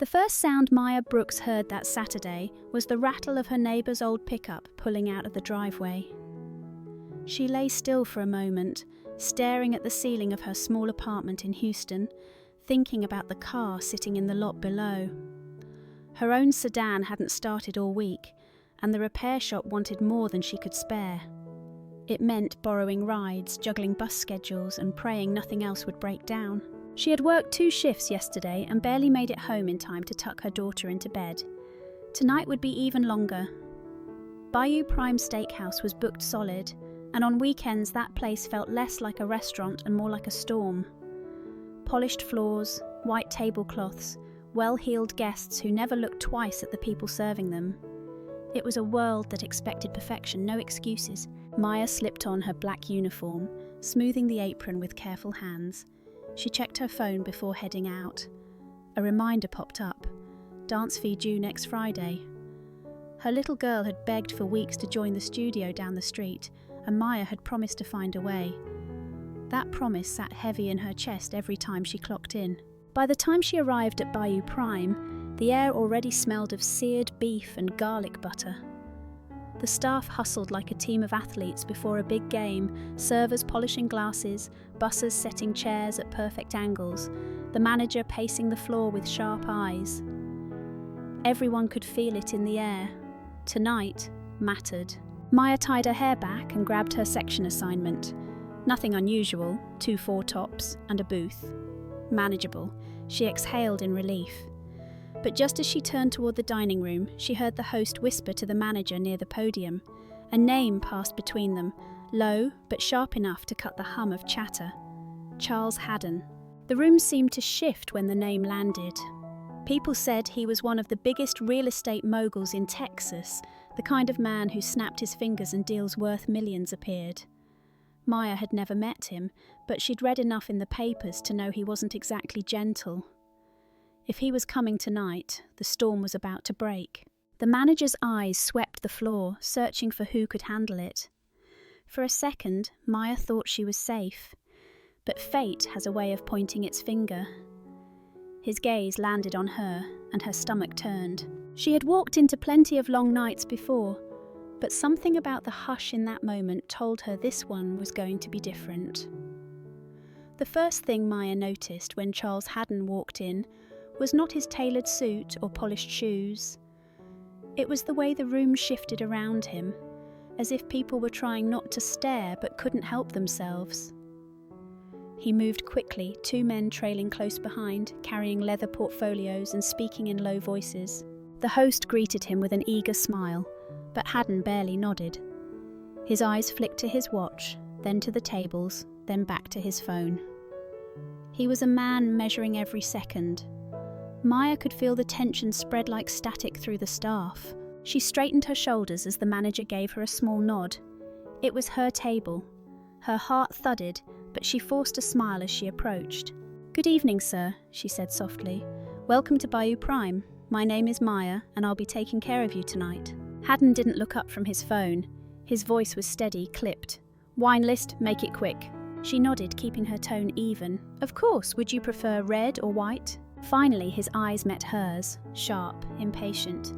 The first sound Maya Brooks heard that Saturday was the rattle of her neighbour's old pickup pulling out of the driveway. She lay still for a moment, staring at the ceiling of her small apartment in Houston, thinking about the car sitting in the lot below. Her own sedan hadn't started all week, and the repair shop wanted more than she could spare. It meant borrowing rides, juggling bus schedules, and praying nothing else would break down. She had worked 2 shifts yesterday and barely made it home in time to tuck her daughter into bed. Tonight would be even longer. Bayou Prime Steakhouse was booked solid, and on weekends that place felt less like a restaurant and more like a storm. Polished floors, white tablecloths, well-heeled guests who never looked twice at the people serving them. It was a world that expected perfection, no excuses. Maya slipped on her black uniform, smoothing the apron with careful hands. She checked her phone before heading out. A reminder popped up. Dance fee due next Friday. Her little girl had begged for weeks to join the studio down the street, and Maya had promised to find a way. That promise sat heavy in her chest every time she clocked in. By the time she arrived at Bayou Prime, the air already smelled of seared beef and garlic butter. The staff hustled like a team of athletes before a big game, servers polishing glasses, bussers setting chairs at perfect angles, the manager pacing the floor with sharp eyes. Everyone could feel it in the air. Tonight mattered. Maya tied her hair back and grabbed her section assignment. Nothing unusual, 2 4-tops and a booth. Manageable. She exhaled in relief. But just as she turned toward the dining room, she heard the host whisper to the manager near the podium. A name passed between them, low but sharp enough to cut the hum of chatter. Charles Haddon. The room seemed to shift when the name landed. People said he was one of the biggest real estate moguls in Texas, the kind of man who snapped his fingers and deals worth millions appeared. Maya had never met him, but she'd read enough in the papers to know he wasn't exactly gentle. If he was coming tonight, the storm was about to break. The manager's eyes swept the floor, searching for who could handle it. For a second, Maya thought she was safe. But fate has a way of pointing its finger. His gaze landed on her, and her stomach turned. She had walked into plenty of long nights before, but something about the hush in that moment told her this one was going to be different. The first thing Maya noticed when Charles Haddon walked in was not his tailored suit or polished shoes. It was the way the room shifted around him, as if people were trying not to stare but couldn't help themselves. He moved quickly, 2 men trailing close behind, carrying leather portfolios and speaking in low voices. The host greeted him with an eager smile, but Haddon barely nodded. His eyes flicked to his watch, then to the tables, then back to his phone. He was a man measuring every second. Maya could feel the tension spread like static through the staff. She straightened her shoulders as the manager gave her a small nod. It was her table. Her heart thudded, but she forced a smile as she approached. "Good evening, sir," she said softly. "Welcome to Bayou Prime. My name is Maya, and I'll be taking care of you tonight." Haddon didn't look up from his phone. His voice was steady, clipped. "Wine list, make it quick." She nodded, keeping her tone even. "Of course, would you prefer red or white?" Finally, his eyes met hers, sharp, impatient.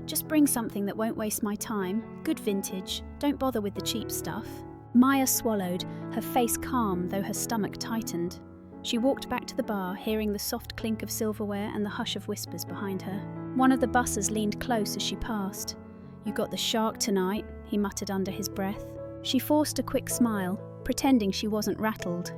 "Just bring something that won't waste my time. Good vintage. Don't bother with the cheap stuff." Maya swallowed, her face calm though her stomach tightened. She walked back to the bar, hearing the soft clink of silverware and the hush of whispers behind her. One of the bussers leaned close as she passed. "You got the shark tonight," he muttered under his breath. She forced a quick smile, pretending she wasn't rattled.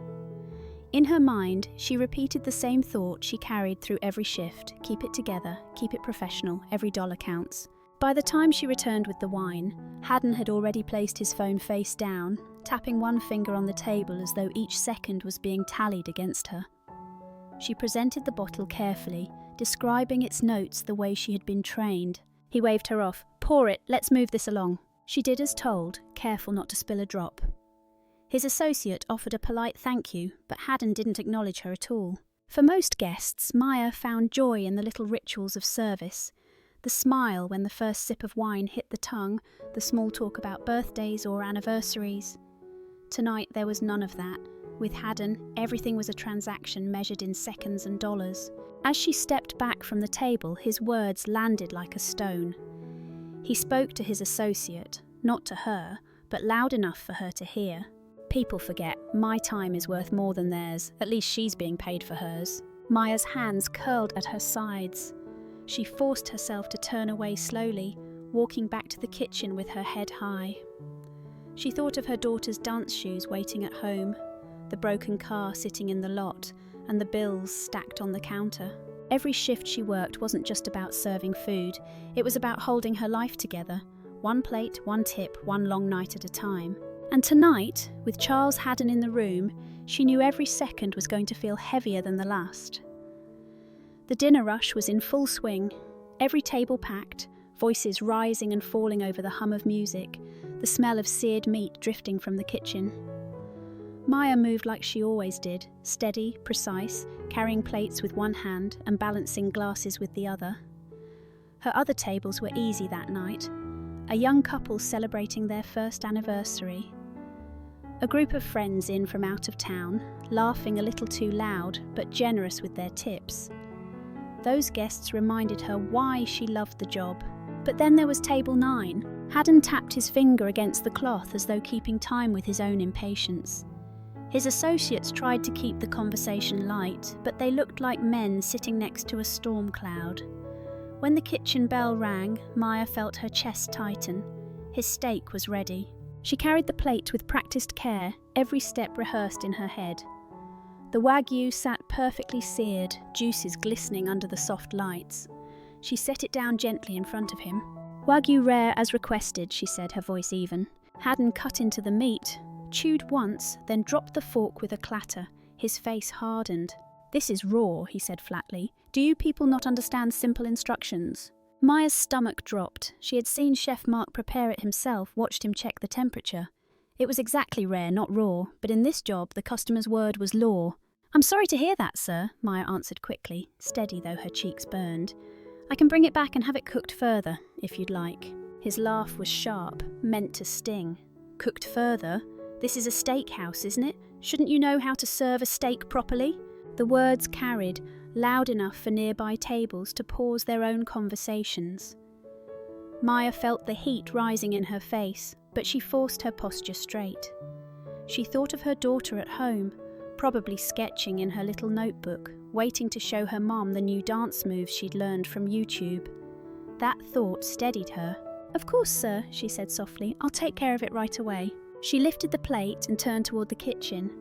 In her mind, she repeated the same thought she carried through every shift: keep it together, keep it professional, every dollar counts. By the time she returned with the wine, Haddon had already placed his phone face down, tapping one finger on the table as though each second was being tallied against her. She presented the bottle carefully, describing its notes the way she had been trained. He waved her off. "Pour it, let's move this along." She did as told, careful not to spill a drop. His associate offered a polite thank you, but Haddon didn't acknowledge her at all. For most guests, Maya found joy in the little rituals of service. The smile when the first sip of wine hit the tongue, the small talk about birthdays or anniversaries. Tonight there was none of that, With Haddon, everything was a transaction measured in seconds and dollars. As she stepped back from the table, his words landed like a stone. He spoke to his associate, not to her, but loud enough for her to hear. People forget, my time is worth more than theirs. At least she's being paid for hers. Maya's hands curled at her sides. She forced herself to turn away slowly, walking back to the kitchen with her head high. She thought of her daughter's dance shoes waiting at home, the broken car sitting in the lot, and the bills stacked on the counter. Every shift she worked wasn't just about serving food, it was about holding her life together, one plate, one tip, one long night at a time. And tonight, with Charles Haddon in the room, she knew every second was going to feel heavier than the last. The dinner rush was in full swing, every table packed, voices rising and falling over the hum of music, the smell of seared meat drifting from the kitchen. Maya moved like she always did, steady, precise, carrying plates with one hand and balancing glasses with the other. Her other tables were easy that night, a young couple celebrating their first anniversary. A group of friends in from out of town, laughing a little too loud, but generous with their tips. Those guests reminded her why she loved the job. But then there was table 9. Haddon tapped his finger against the cloth as though keeping time with his own impatience. His associates tried to keep the conversation light, but they looked like men sitting next to a storm cloud. When the kitchen bell rang, Maya felt her chest tighten. His steak was ready. She carried the plate with practiced care, every step rehearsed in her head. The Wagyu sat perfectly seared, juices glistening under the soft lights. She set it down gently in front of him. "Wagyu rare as requested," she said, her voice even. Haddon cut into the meat, chewed once, then dropped the fork with a clatter. His face hardened. "This is raw," he said flatly. "Do you people not understand simple instructions?" Maya's stomach dropped. She had seen Chef Mark prepare it himself, watched him check the temperature. It was exactly rare, not raw, but in this job the customer's word was law. "I'm sorry to hear that, sir," Maya answered quickly, steady though her cheeks burned. "I can bring it back and have it cooked further, if you'd like." His laugh was sharp, meant to sting. "Cooked further? This is a steakhouse, isn't it? Shouldn't you know how to serve a steak properly?" The words carried, loud enough for nearby tables to pause their own conversations. Maya felt the heat rising in her face, but she forced her posture straight. She thought of her daughter at home, probably sketching in her little notebook, waiting to show her mom the new dance moves she'd learned from YouTube. That thought steadied her. "Of course, sir," she said softly. "I'll take care of it right away." She lifted the plate and turned toward the kitchen.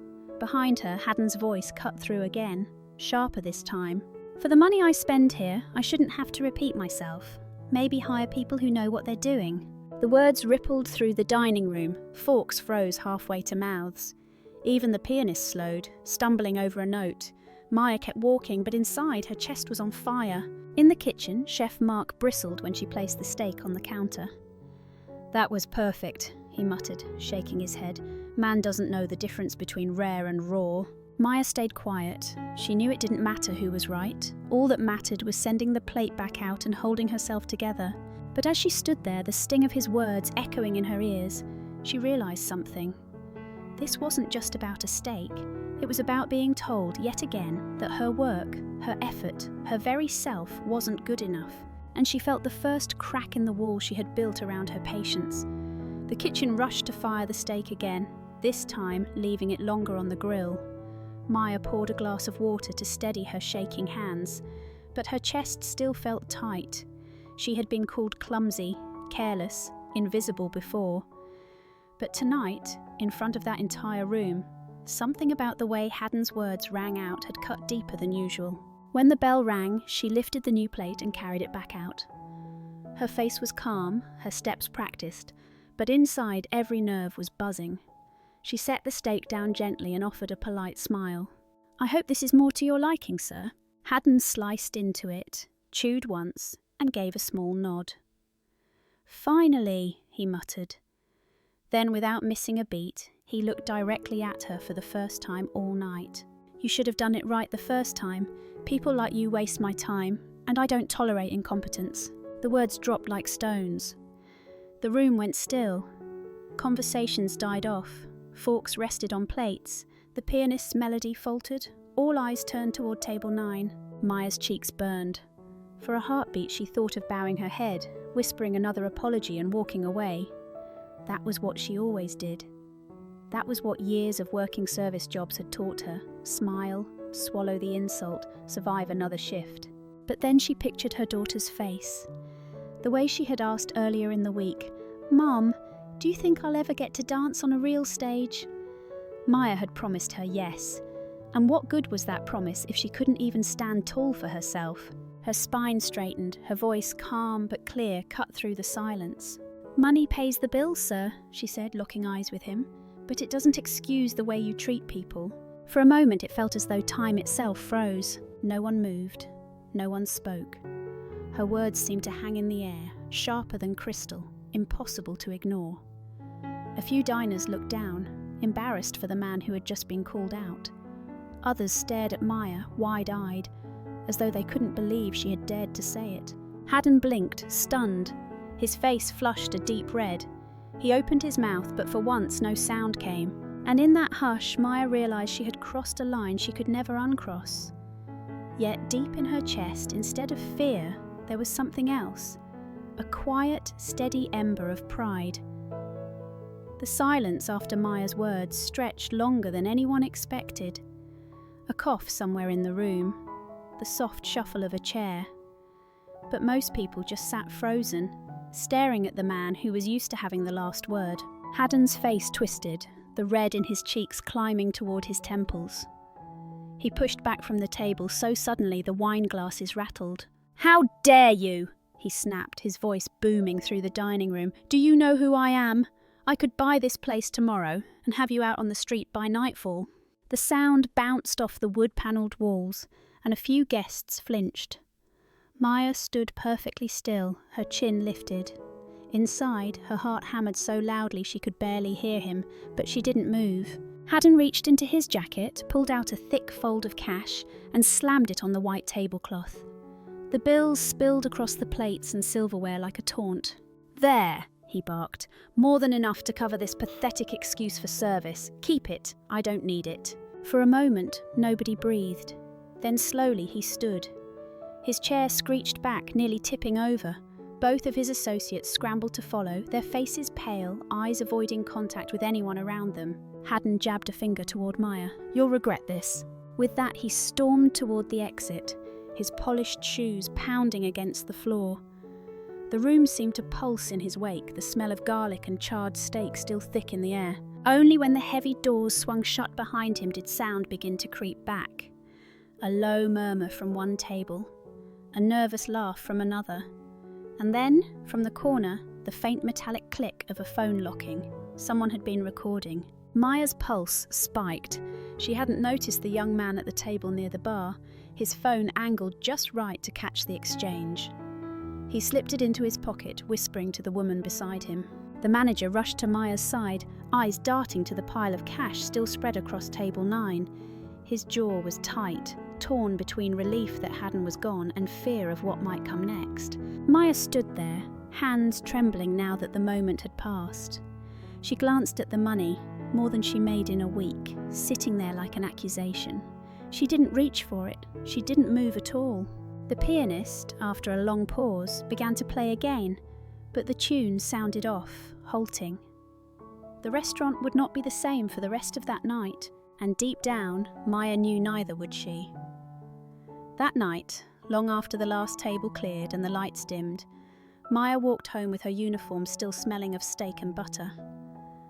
Behind her, Haddon's voice cut through again, sharper this time. "For the money I spend here, I shouldn't have to repeat myself. Maybe hire people who know what they're doing." The words rippled through the dining room, forks froze halfway to mouths. Even the pianist slowed, stumbling over a note. Maya kept walking, but inside her chest was on fire. In the kitchen, Chef Mark bristled when she placed the steak on the counter. "That was perfect," he muttered, shaking his head. "Man doesn't know the difference between rare and raw." Maya stayed quiet. She knew it didn't matter who was right. All that mattered was sending the plate back out and holding herself together. But as she stood there, the sting of his words echoing in her ears, she realised something. This wasn't just about a steak. It was about being told yet again that her work, her effort, her very self wasn't good enough. And she felt the first crack in the wall she had built around her patience. The kitchen rushed to fire the steak again, this time leaving it longer on the grill. Maya poured a glass of water to steady her shaking hands, but her chest still felt tight. She had been called clumsy, careless, invisible before. But tonight, in front of that entire room, something about the way Haddon's words rang out had cut deeper than usual. When the bell rang, she lifted the new plate and carried it back out. Her face was calm, her steps practiced, but inside every nerve was buzzing. She set the steak down gently and offered a polite smile. "I hope this is more to your liking, sir." Haddon sliced into it, chewed once, and gave a small nod. "Finally," he muttered. Then, without missing a beat, he looked directly at her for the first time all night. "You should have done it right the first time. People like you waste my time, and I don't tolerate incompetence." The words dropped like stones. The room went still. Conversations died off. Forks rested on plates. The pianist's melody faltered. All eyes turned toward table 9. Maya's cheeks burned. For a heartbeat, she thought of bowing her head, whispering another apology and walking away. That was what she always did. That was what years of working service jobs had taught her. Smile, swallow the insult, survive another shift. But then she pictured her daughter's face. The way she had asked earlier in the week, "Mom, do you think I'll ever get to dance on a real stage?" Maya had promised her yes. And what good was that promise if she couldn't even stand tall for herself? Her spine straightened, her voice calm but clear cut through the silence. "Money pays the bills, sir," she said, locking eyes with him. "But it doesn't excuse the way you treat people." For a moment it felt as though time itself froze. No one moved. No one spoke. Her words seemed to hang in the air, sharper than crystal, impossible to ignore. A few diners looked down, embarrassed for the man who had just been called out. Others stared at Maya, wide-eyed, as though they couldn't believe she had dared to say it. Haddon blinked, stunned. His face flushed a deep red. He opened his mouth, but for once no sound came. And in that hush, Maya realised she had crossed a line she could never uncross. Yet deep in her chest, instead of fear, there was something else. A quiet, steady ember of pride. The silence after Maya's words stretched longer than anyone expected. A cough somewhere in the room. The soft shuffle of a chair. But most people just sat frozen, staring at the man who was used to having the last word. Haddon's face twisted, the red in his cheeks climbing toward his temples. He pushed back from the table so suddenly the wine glasses rattled. "How dare you!" he snapped, his voice booming through the dining room. "Do you know who I am? I could buy this place tomorrow and have you out on the street by nightfall." The sound bounced off the wood-panelled walls, and a few guests flinched. Maya stood perfectly still, her chin lifted. Inside, her heart hammered so loudly she could barely hear him, but she didn't move. Haddon reached into his jacket, pulled out a thick fold of cash, and slammed it on the white tablecloth. The bills spilled across the plates and silverware like a taunt. "There," he barked. "More than enough to cover this pathetic excuse for service. Keep it. I don't need it." For a moment, nobody breathed. Then slowly he stood. His chair screeched back, nearly tipping over. Both of his associates scrambled to follow, their faces pale, eyes avoiding contact with anyone around them. Haddon jabbed a finger toward Maya. "You'll regret this." With that, he stormed toward the exit, his polished shoes pounding against the floor. The room seemed to pulse in his wake, the smell of garlic and charred steak still thick in the air. Only when the heavy doors swung shut behind him did sound begin to creep back. A low murmur from one table, a nervous laugh from another, and then, from the corner, the faint metallic click of a phone locking. Someone had been recording. Maya's pulse spiked. She hadn't noticed the young man at the table near the bar, his phone angled just right to catch the exchange. He slipped it into his pocket, whispering to the woman beside him. The manager rushed to Maya's side, eyes darting to the pile of cash still spread across table 9. His jaw was tight, torn between relief that Haddon was gone and fear of what might come next. Maya stood there, hands trembling now that the moment had passed. She glanced at the money, more than she made in a week, sitting there like an accusation. She didn't reach for it. She didn't move at all. The pianist, after a long pause, began to play again, but the tune sounded off, halting. The restaurant would not be the same for the rest of that night, and deep down, Maya knew neither would she. That night, long after the last table cleared and the lights dimmed, Maya walked home with her uniform still smelling of steak and butter.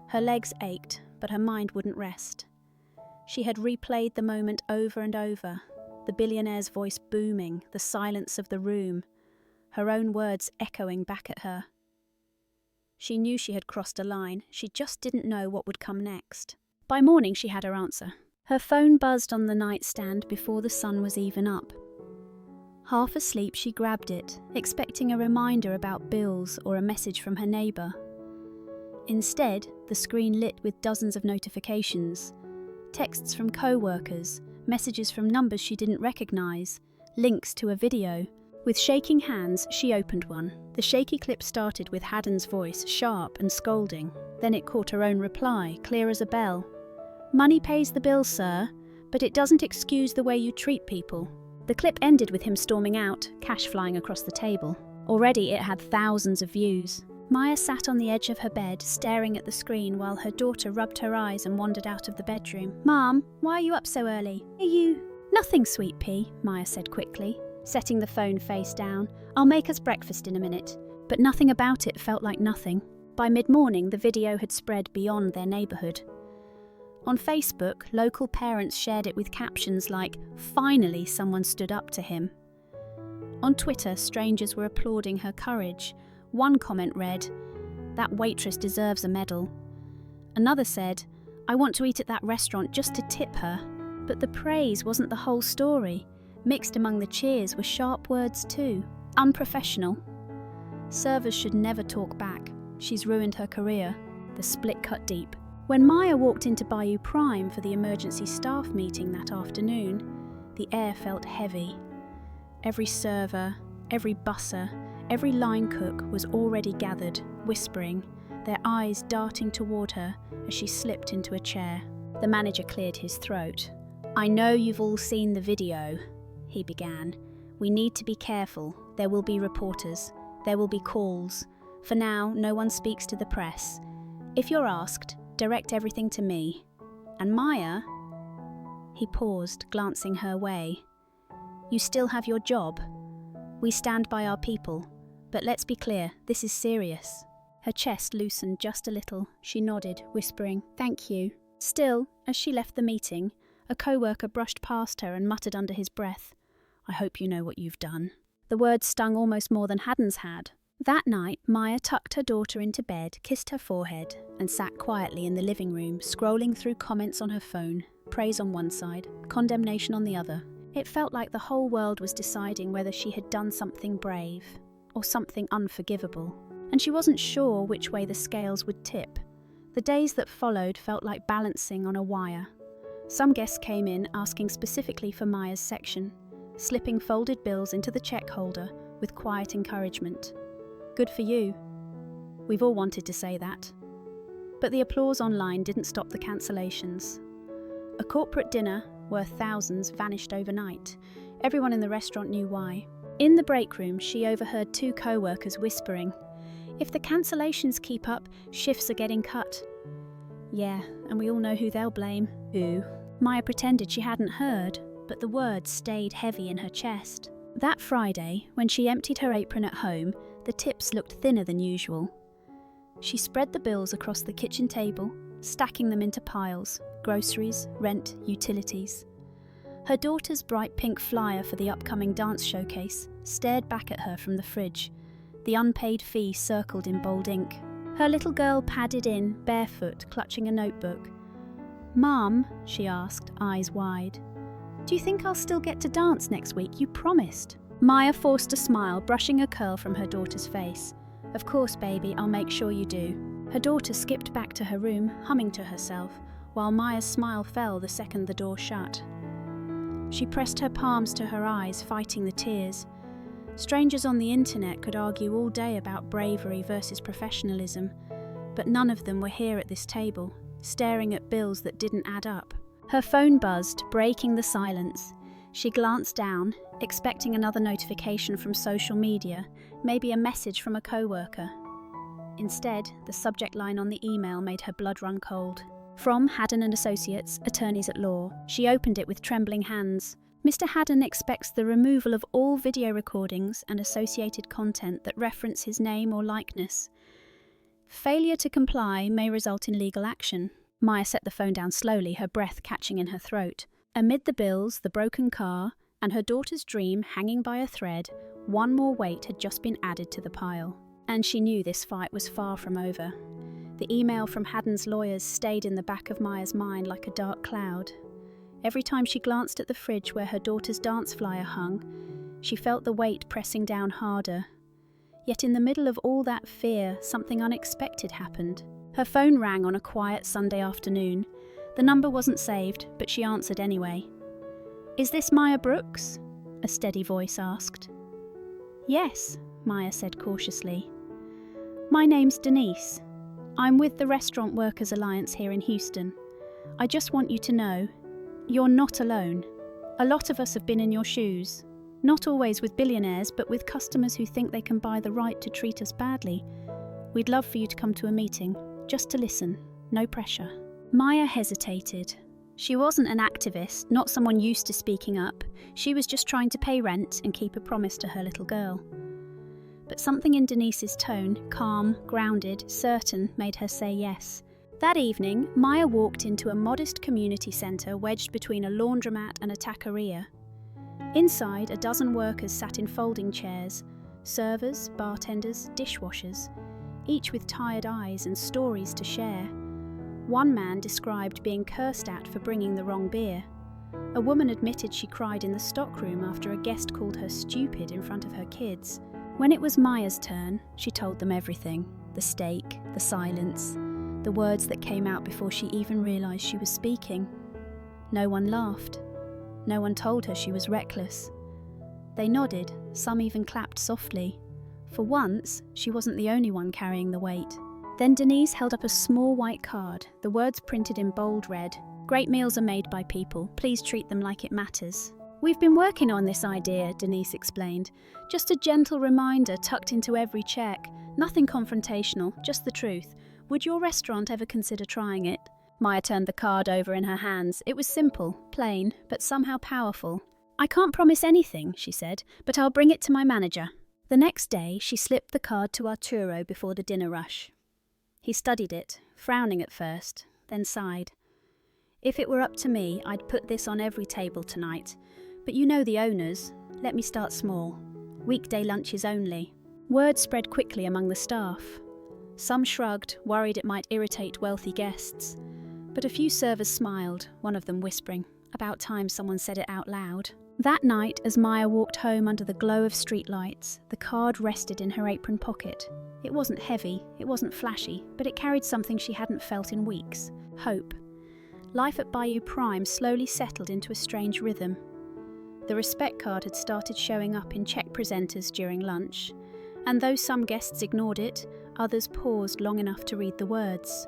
Her legs ached, but her mind wouldn't rest. She had replayed the moment over and over, the billionaire's voice booming, the silence of the room, her own words echoing back at her. She knew she had crossed a line, she just didn't know what would come next. By morning she had her answer. Her phone buzzed on the nightstand before the sun was even up. Half asleep she grabbed it, expecting a reminder about bills or a message from her neighbour. Instead, the screen lit with dozens of notifications. Texts from co-workers, messages from numbers she didn't recognise, links to a video. With shaking hands, she opened one. The shaky clip started with Haddon's voice, sharp and scolding. Then it caught her own reply, clear as a bell. "Money pays the bills, sir, but it doesn't excuse the way you treat people." The clip ended with him storming out, cash flying across the table. Already it had thousands of views. Maya sat on the edge of her bed, staring at the screen while her daughter rubbed her eyes and wandered out of the bedroom. "Mom, why are you up so early? Are you—" "Nothing, sweet pea," Maya said quickly, setting the phone face down. "I'll make us breakfast in a minute." But nothing about it felt like nothing. By mid-morning, the video had spread beyond their neighbourhood. On Facebook, local parents shared it with captions like, "Finally someone stood up to him." On Twitter, strangers were applauding her courage. One comment read, "That waitress deserves a medal." Another said, "I want to eat at that restaurant just to tip her." But the praise wasn't the whole story. Mixed among the cheers were sharp words too. "Unprofessional." "Servers should never talk back. She's ruined her career." The split cut deep. When Maya walked into Bayou Prime for the emergency staff meeting that afternoon, the air felt heavy. Every server, every busser, every line cook was already gathered, whispering, their eyes darting toward her as she slipped into a chair. The manager cleared his throat. "I know you've all seen the video," he began. "We need to be careful. There will be reporters. There will be calls. For now, no one speaks to the press. If you're asked, direct everything to me. And Maya..." He paused, glancing her way. "You still have your job. We stand by our people. But let's be clear, this is serious." Her chest loosened just a little. She nodded, whispering, "Thank you." Still, as she left the meeting, a co-worker brushed past her and muttered under his breath, "I hope you know what you've done." The words stung almost more than Haddon's had. That night, Maya tucked her daughter into bed, kissed her forehead, and sat quietly in the living room, scrolling through comments on her phone, praise on one side, condemnation on the other. It felt like the whole world was deciding whether she had done something brave or something unforgivable, and she wasn't sure which way the scales would tip. The days that followed felt like balancing on a wire. Some guests came in asking specifically for Maya's section, slipping folded bills into the check holder with quiet encouragement. "Good for you." We've all wanted to say that. But the applause online didn't stop the cancellations. A corporate dinner, worth thousands, vanished overnight. Everyone in the restaurant knew why. In the break room, she overheard two co-workers whispering, "If the cancellations keep up, shifts are getting cut." Yeah, and we all know who they'll blame. Who? Maya pretended she hadn't heard, but the words stayed heavy in her chest. That Friday, when she emptied her apron at home, the tips looked thinner than usual. She spread the bills across the kitchen table, stacking them into piles: groceries, rent, utilities. Her daughter's bright pink flyer for the upcoming dance showcase stared back at her from the fridge, the unpaid fee circled in bold ink. Her little girl padded in, barefoot, clutching a notebook. "Mum," she asked, eyes wide, "do you think I'll still get to dance next week? You promised." Maya forced a smile, brushing a curl from her daughter's face. "Of course, baby, I'll make sure you do." Her daughter skipped back to her room, humming to herself, while Maya's smile fell the second the door shut. She pressed her palms to her eyes, fighting the tears. Strangers on the internet could argue all day about bravery versus professionalism, but none of them were here at this table, staring at bills that didn't add up. Her phone buzzed, breaking the silence. She glanced down, expecting another notification from social media, maybe a message from a co-worker. Instead, the subject line on the email made her blood run cold. From Haddon & Associates, attorneys at law. She opened it with trembling hands. Mr. Haddon expects the removal of all video recordings and associated content that reference his name or likeness. Failure to comply may result in legal action. Maya set the phone down slowly, her breath catching in her throat. Amid the bills, the broken car, and her daughter's dream hanging by a thread, one more weight had just been added to the pile. And she knew this fight was far from over. The email from Haddon's lawyers stayed in the back of Maya's mind like a dark cloud. Every time she glanced at the fridge where her daughter's dance flyer hung, she felt the weight pressing down harder. Yet in the middle of all that fear, something unexpected happened. Her phone rang on a quiet Sunday afternoon. The number wasn't saved, but she answered anyway. "Is this Maya Brooks?" a steady voice asked. "Yes," Maya said cautiously. "My name's Denise. I'm with the Restaurant Workers Alliance here in Houston. "I just want you to know, you're not alone. A lot of us have been in your shoes. Not always with billionaires, but with customers who think they can buy the right to treat us badly. We'd love for you to come to a meeting, just to listen, no pressure." Maya hesitated. She wasn't an activist, not someone used to speaking up. She was just trying to pay rent and keep a promise to her little girl. But something in Denise's tone, calm, grounded, certain, made her say yes. That evening, Maya walked into a modest community centre wedged between a laundromat and a taqueria. Inside, a dozen workers sat in folding chairs, servers, bartenders, dishwashers, each with tired eyes and stories to share. One man described being cursed at for bringing the wrong beer. A woman admitted she cried in the stockroom after a guest called her stupid in front of her kids. When it was Maya's turn, she told them everything. The steak, the silence, the words that came out before she even realised she was speaking. No one laughed. No one told her she was reckless. They nodded, some even clapped softly. For once, she wasn't the only one carrying the weight. Then Denise held up a small white card, the words printed in bold red. "Great meals are made by people. Please treat them like it matters." "We've been working on this idea," Denise explained. "Just a gentle reminder tucked into every check. Nothing confrontational, just the truth. Would your restaurant ever consider trying it?" Maya turned the card over in her hands. It was simple, plain, but somehow powerful. "I can't promise anything," she said, "but I'll bring it to my manager." The next day, she slipped the card to Arturo before the dinner rush. He studied it, frowning at first, then sighed. "If it were up to me, I'd put this on every table tonight. But you know the owners. Let me start small. Weekday lunches only." Word spread quickly among the staff. Some shrugged, worried it might irritate wealthy guests. But a few servers smiled, one of them whispering, "About time someone said it out loud." That night, as Maya walked home under the glow of streetlights, the card rested in her apron pocket. It wasn't heavy, it wasn't flashy, but it carried something she hadn't felt in weeks: hope. Life at Bayou Prime slowly settled into a strange rhythm. The respect card had started showing up in check presenters during lunch, and though some guests ignored it, others paused long enough to read the words.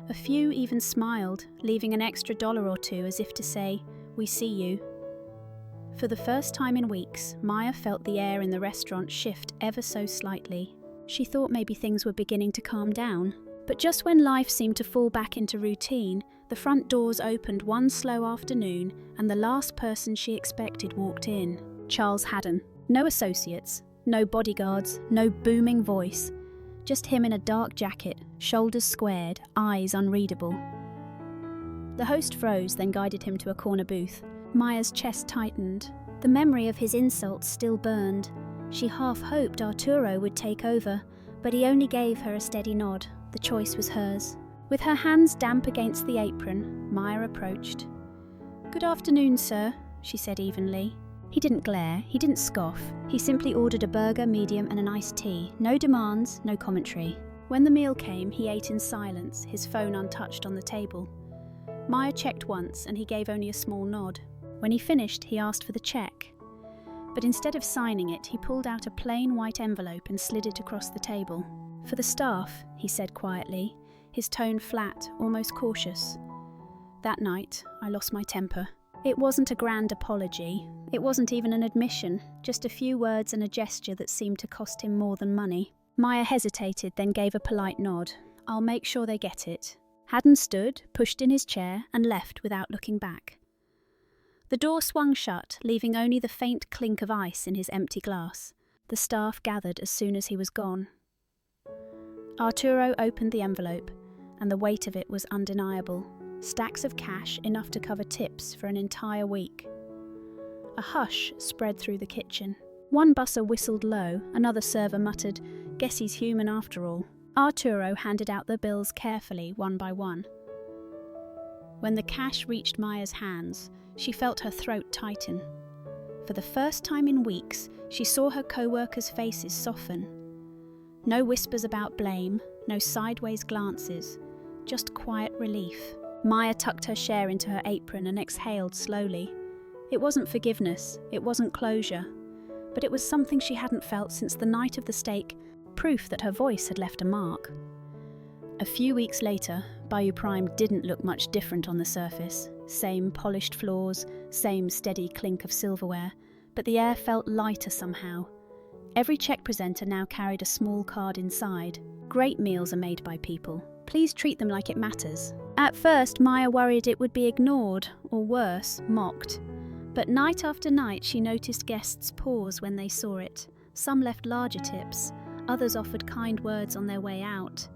A few even smiled, leaving an extra $1 or $2 as if to say, "We see you." For the first time in weeks, Maya felt the air in the restaurant shift ever so slightly. She thought maybe things were beginning to calm down. But just when life seemed to fall back into routine, the front doors opened one slow afternoon and the last person she expected walked in. Charles Haddon. No associates, no bodyguards, no booming voice. Just him in a dark jacket, shoulders squared, eyes unreadable. The host froze, then guided him to a corner booth. Maya's chest tightened. The memory of his insults still burned. She half hoped Arturo would take over, but he only gave her a steady nod. The choice was hers. With her hands damp against the apron, Maya approached. "Good afternoon, sir," she said evenly. He didn't glare, he didn't scoff. He simply ordered a burger, medium, and an iced tea. No demands, no commentary. When the meal came, he ate in silence, his phone untouched on the table. Maya checked once, and he gave only a small nod. When he finished, he asked for the check. But instead of signing it, he pulled out a plain white envelope and slid it across the table. "For the staff," he said quietly, his tone flat, almost cautious. "That night, I lost my temper." It wasn't a grand apology. It wasn't even an admission, just a few words and a gesture that seemed to cost him more than money. Maya hesitated, then gave a polite nod. "I'll make sure they get it." Haddon stood, pushed in his chair, and left without looking back. The door swung shut, leaving only the faint clink of ice in his empty glass. The staff gathered as soon as he was gone. Arturo opened the envelope, and the weight of it was undeniable. Stacks of cash, enough to cover tips for an entire week. A hush spread through the kitchen. One busser whistled low, another server muttered, "Guess he's human after all." Arturo handed out the bills carefully, one by one. When the cash reached Maya's hands, she felt her throat tighten. For the first time in weeks, she saw her co-workers' faces soften. No whispers about blame, no sideways glances, just quiet relief. Maya tucked her share into her apron and exhaled slowly. It wasn't forgiveness, it wasn't closure, but it was something she hadn't felt since the night of the steak, proof that her voice had left a mark. A few weeks later, Bayou Prime didn't look much different on the surface. Same polished floors, same steady clink of silverware, but the air felt lighter somehow. Every check presenter now carried a small card inside. Great meals are made by people. Please treat them like it matters. At first, Maya worried it would be ignored, or worse, mocked. But night after night, she noticed guests pause when they saw it. Some left larger tips, others offered kind words on their way out.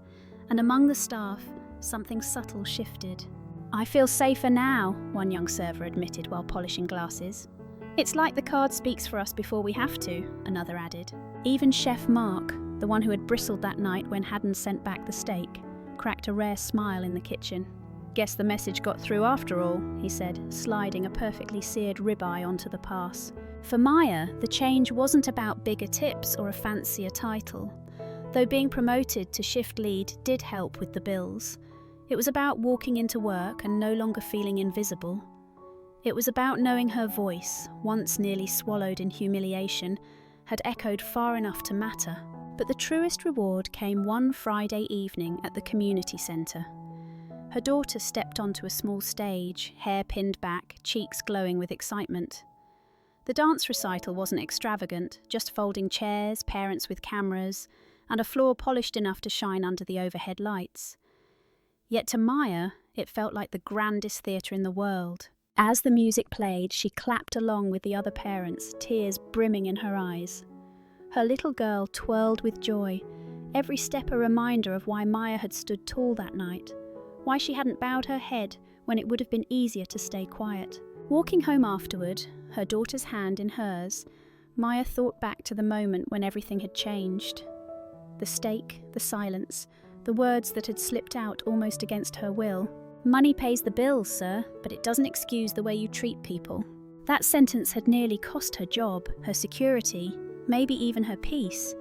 And among the staff, something subtle shifted. "I feel safer now," one young server admitted while polishing glasses. "It's like the card speaks for us before we have to," another added. Even Chef Mark, the one who had bristled that night when Haddon sent back the steak, cracked a rare smile in the kitchen. "Guess the message got through after all," he said, sliding a perfectly seared ribeye onto the pass. For Maya, the change wasn't about bigger tips or a fancier title, though being promoted to shift lead did help with the bills. It was about walking into work and no longer feeling invisible. It was about knowing her voice, once nearly swallowed in humiliation, had echoed far enough to matter. But the truest reward came one Friday evening at the community centre. Her daughter stepped onto a small stage, hair pinned back, cheeks glowing with excitement. The dance recital wasn't extravagant, just folding chairs, parents with cameras, and a floor polished enough to shine under the overhead lights. Yet to Maya, it felt like the grandest theatre in the world. As the music played, she clapped along with the other parents, tears brimming in her eyes. Her little girl twirled with joy, every step a reminder of why Maya had stood tall that night, why she hadn't bowed her head when it would have been easier to stay quiet. Walking home afterward, her daughter's hand in hers, Maya thought back to the moment when everything had changed. The steak, the silence, the words that had slipped out almost against her will. "Money pays the bills, sir, but it doesn't excuse the way you treat people." That sentence had nearly cost her job, her security, maybe even her peace.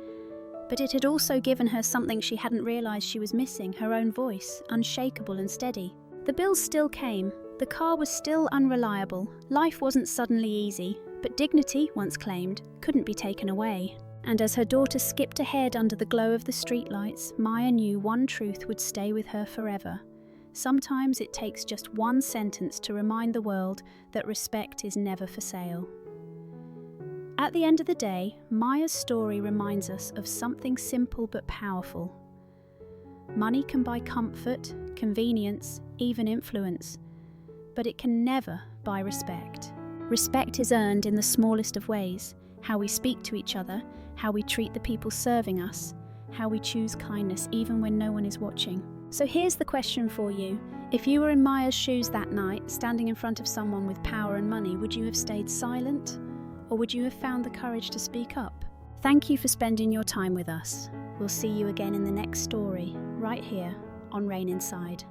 But it had also given her something she hadn't realised she was missing, her own voice, unshakable and steady. The bills still came. The car was still unreliable. Life wasn't suddenly easy, but dignity, once claimed, couldn't be taken away. And as her daughter skipped ahead under the glow of the streetlights, Maya knew one truth would stay with her forever. Sometimes it takes just one sentence to remind the world that respect is never for sale. At the end of the day, Maya's story reminds us of something simple but powerful. Money can buy comfort, convenience, even influence, but it can never buy respect. Respect is earned in the smallest of ways: how we speak to each other, how we treat the people serving us, how we choose kindness even when no one is watching. So here's the question for you. If you were in Maya's shoes that night, standing in front of someone with power and money, would you have stayed silent? Or would you have found the courage to speak up? Thank you for spending your time with us. We'll see you again in the next story, right here on Rain Inside.